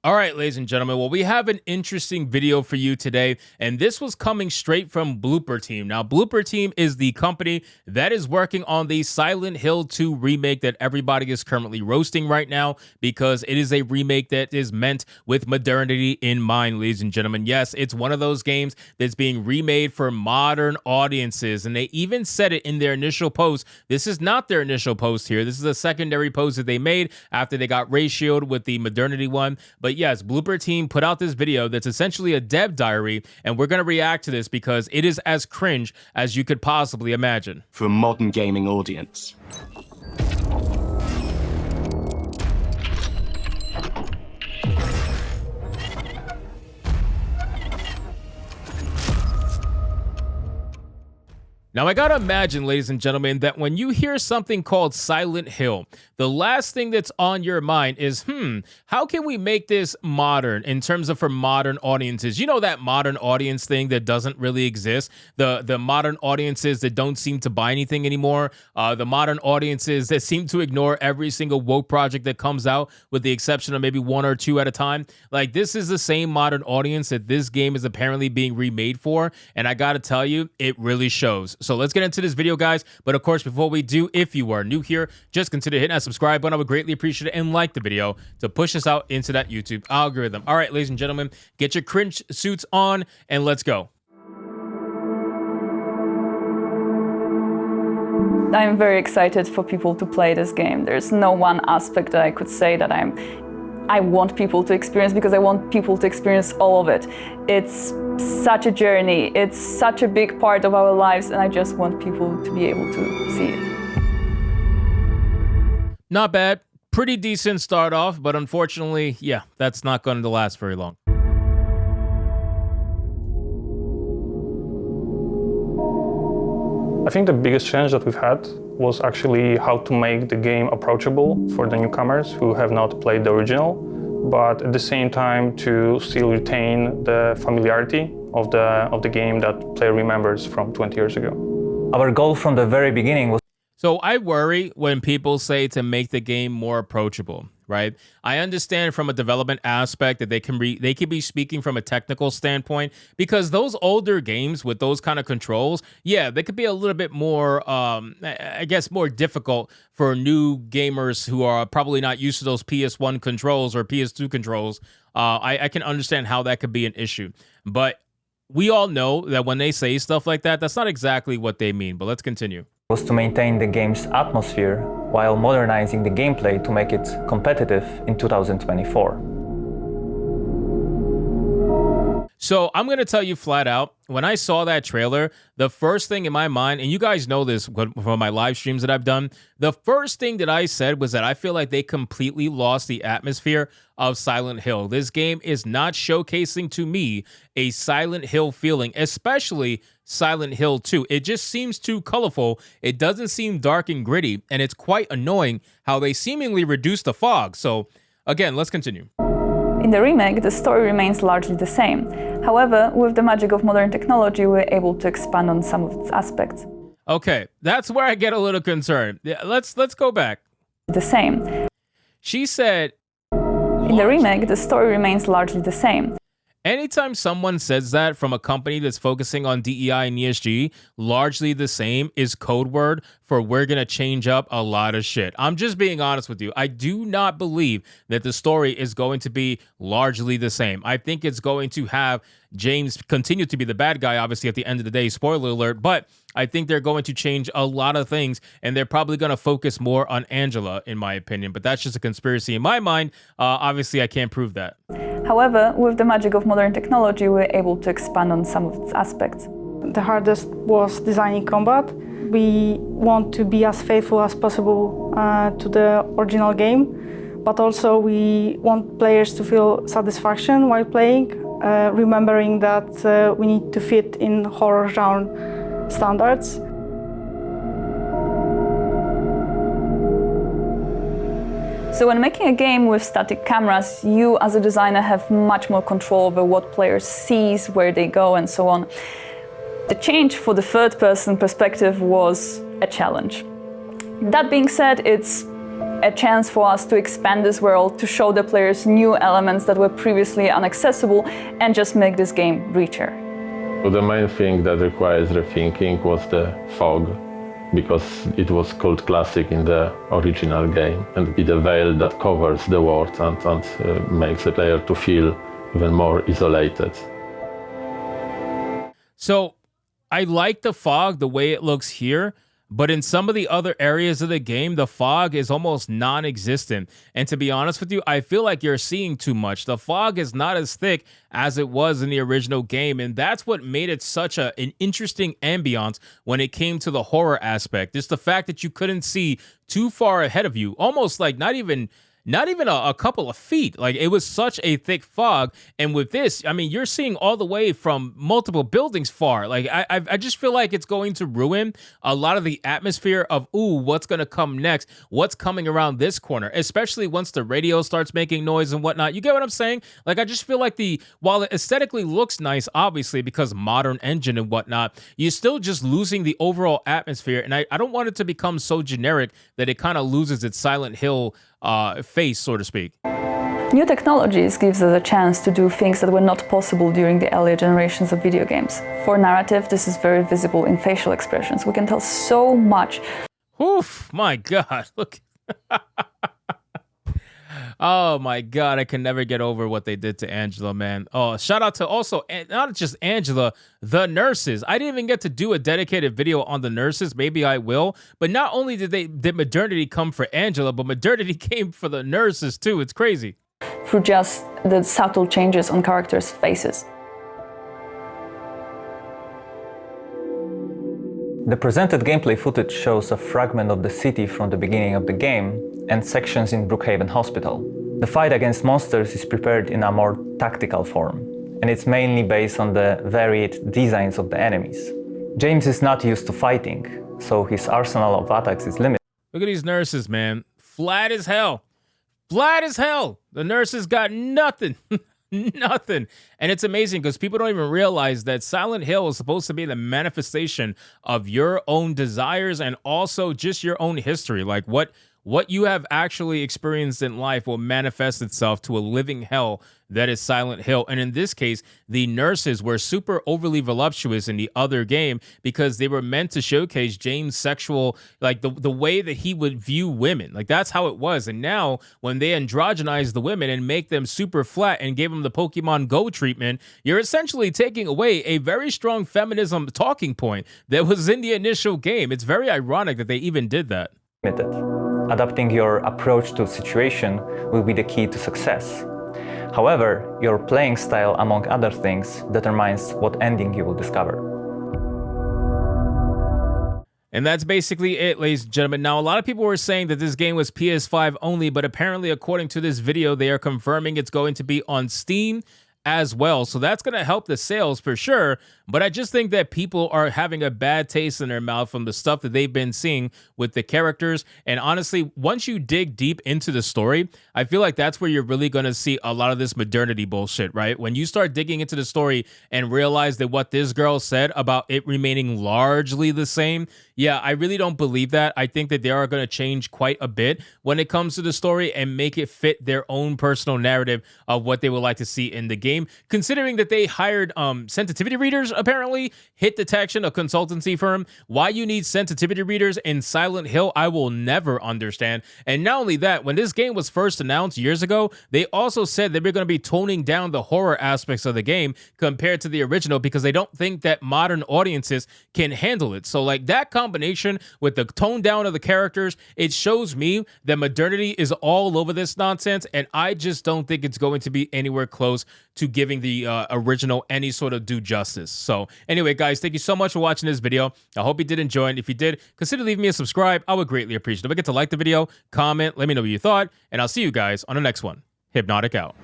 All right, ladies and gentlemen, well, we have an interesting video for you today, and this was coming straight from Blooper Team. Now, Blooper Team is the company that is working on the Silent Hill 2 remake that everybody is currently roasting right now because it is a remake that is meant with modernity in mind, ladies and gentlemen. Yes, it's one of those games that's being remade for modern audiences, and they even said it in their initial post. This is not their initial post here. This is a secondary post that they made after they got ratioed with the modernity one. But yes, Blooper Team put out this video that's essentially a dev diary, and we're going to react to this because it is as cringe as you could possibly imagine. For a modern gaming audience. Now, I gotta imagine, ladies and gentlemen, that when you hear something called Silent Hill, the last thing that's on your mind is, how can we make this modern in terms of for modern audiences? You know, that modern audience thing that doesn't really exist, the modern audiences that don't seem to buy anything anymore, the modern audiences that seem to ignore every single woke project that comes out with the exception of maybe one or two at a time. Like, this is the same modern audience that this game is apparently being remade for, and I gotta tell you, it really shows. So let's get into this video, guys. But of course, before we do, if you are new here, just consider hitting that subscribe button. I would greatly appreciate it, and like the video to push us out into that YouTube algorithm. All right, ladies and gentlemen, get your cringe suits on and let's go. I'm very excited for people to play this game. There's no one aspect that I could say that I want people to experience, because I want people to experience all of it. It's such a journey, it's such a big part of our lives, and I just want people to be able to see it. Not bad. Pretty decent start off, but unfortunately, yeah, that's not going to last very long. I think the biggest change that we've had was actually how to make the game approachable for the newcomers who have not played the original, but at the same time to still retain the familiarity of the game that player remembers from 20 years ago. Our goal from the very beginning was... So I worry when people say to make the game more approachable, right? I understand from a development aspect that they can be speaking from a technical standpoint, because those older games with those kind of controls, yeah, they could be a little bit more, I guess, more difficult for new gamers who are probably not used to those PS1 controls or PS2 controls. I can understand how that could be an issue, but we all know that when they say stuff like that, that's not exactly what they mean. But let's continue. Was to maintain the game's atmosphere while modernizing the gameplay to make it competitive in 2024. So I'm going to tell you flat out, when I saw that trailer, the first thing in my mind, and you guys know this from my live streams that I've done, the first thing that I said was that I feel like they completely lost the atmosphere of Silent Hill. This game is not showcasing to me a Silent Hill feeling, especially Silent Hill 2. It just seems too colorful. It doesn't seem dark and gritty, and it's quite annoying how they seemingly reduce the fog. So again, let's continue. In the remake, the story remains largely the same. However, with the magic of modern technology, we're able to expand on some of its aspects. Okay, that's where I get a little concerned. Yeah, let's go back. The same. She said... In the remake, the story remains largely the same. Anytime someone says that from a company that's focusing on DEI and ESG, largely the same is code word for we're going to change up a lot of shit. I'm just being honest with you. I do not believe that the story is going to be largely the same. I think it's going to have James continue to be the bad guy, obviously, at the end of the day, spoiler alert, but I think they're going to change a lot of things, and they're probably going to focus more on Angela, in my opinion, but that's just a conspiracy in my mind. Obviously, I can't prove that. However, with the magic of modern technology, we're able to expand on some of its aspects. The hardest was designing combat. We want to be as faithful as possible to the original game, but also we want players to feel satisfaction while playing, remembering that we need to fit in horror genre standards. So when making a game with static cameras, you as a designer have much more control over what players sees, where they go, and so on. The change for the third-person perspective was a challenge. That being said, it's a chance for us to expand this world, to show the players new elements that were previously inaccessible, and just make this game richer. So the main thing that requires rethinking was the fog, because it was called classic in the original game, and it's a veil that covers the world and makes the player to feel even more isolated. So I like the fog the way it looks here, but in some of the other areas of the game, the fog is almost non-existent. And to be honest with you, I feel like you're seeing too much. The fog is not as thick as it was in the original game, and that's what made it such an interesting ambiance when it came to the horror aspect. It's the fact that you couldn't see too far ahead of you, almost like not even a couple of feet. Like, it was such a thick fog. And with this, I mean, you're seeing all the way from multiple buildings far. Like, I just feel like it's going to ruin a lot of the atmosphere of, ooh, what's going to come next? What's coming around this corner? Especially once the radio starts making noise and whatnot. You get what I'm saying? Like, I just feel like while it aesthetically looks nice, obviously, because modern engine and whatnot, you're still just losing the overall atmosphere. And I don't want it to become so generic that it kind of loses its Silent Hill face, so to speak. New technologies gives us a chance to do things that were not possible during the earlier generations of video games. For narrative, this is very visible in facial expressions. We can tell so much. Oof, my God, look. Oh my God, I can never get over what they did to Angela, man. Oh, shout out to also, not just Angela, the nurses. I didn't even get to do a dedicated video on the nurses. Maybe I will. But not only did modernity come for Angela, but modernity came for the nurses too. It's crazy. Through just the subtle changes on characters' faces. The presented gameplay footage shows a fragment of the city from the beginning of the game and sections in Brookhaven Hospital. The fight against monsters is prepared in a more tactical form, and it's mainly based on the varied designs of the enemies. James is not used to fighting, so his arsenal of attacks is limited. Look at these nurses, man. Flat as hell. Flat as hell. The nurses got nothing. Nothing. And it's amazing because people don't even realize that Silent Hill is supposed to be the manifestation of your own desires and also just your own history. Like what you have actually experienced in life will manifest itself to a living hell that is Silent Hill. And in this case, the nurses were super overly voluptuous in the other game because they were meant to showcase James' sexual, like the way that he would view women. Like, that's how it was. And now when they androgenize the women and make them super flat and give them the Pokemon Go treatment, you're essentially taking away a very strong feminism talking point that was in the initial game. It's very ironic that they even did that. Adapting your approach to a situation will be the key to success. However, your playing style, among other things, determines what ending you will discover. And that's basically it, ladies and gentlemen. Now, a lot of people were saying that this game was PS5 only, but apparently, according to this video, they are confirming it's going to be on Steam as well. So that's going to help the sales for sure. But I just think that people are having a bad taste in their mouth from the stuff that they've been seeing with the characters. And honestly, once you dig deep into the story, I feel like that's where you're really going to see a lot of this modernity bullshit, right? When you start digging into the story and realize that what this girl said about it remaining largely the same, yeah, I really don't believe that. I think that they are going to change quite a bit when it comes to the story and make it fit their own personal narrative of what they would like to see in the game. Considering that they hired sensitivity readers, apparently, Hit Detection, a consultancy firm. Why you need sensitivity readers in Silent Hill, I will never understand. And not only that, when this game was first announced years ago, they also said they were going to be toning down the horror aspects of the game compared to the original because they don't think that modern audiences can handle it. So like that combination with the tone down of the characters, it shows me that modernity is all over this nonsense, and I just don't think it's going to be anywhere close to giving the original any sort of due justice. So anyway, guys, thank you so much for watching this video. I hope you did enjoy it. If you did, consider leaving me a subscribe. I would greatly appreciate it. Don't forget to like the video, comment, let me know what you thought, and I'll see you guys on the next one. Hypnotic out.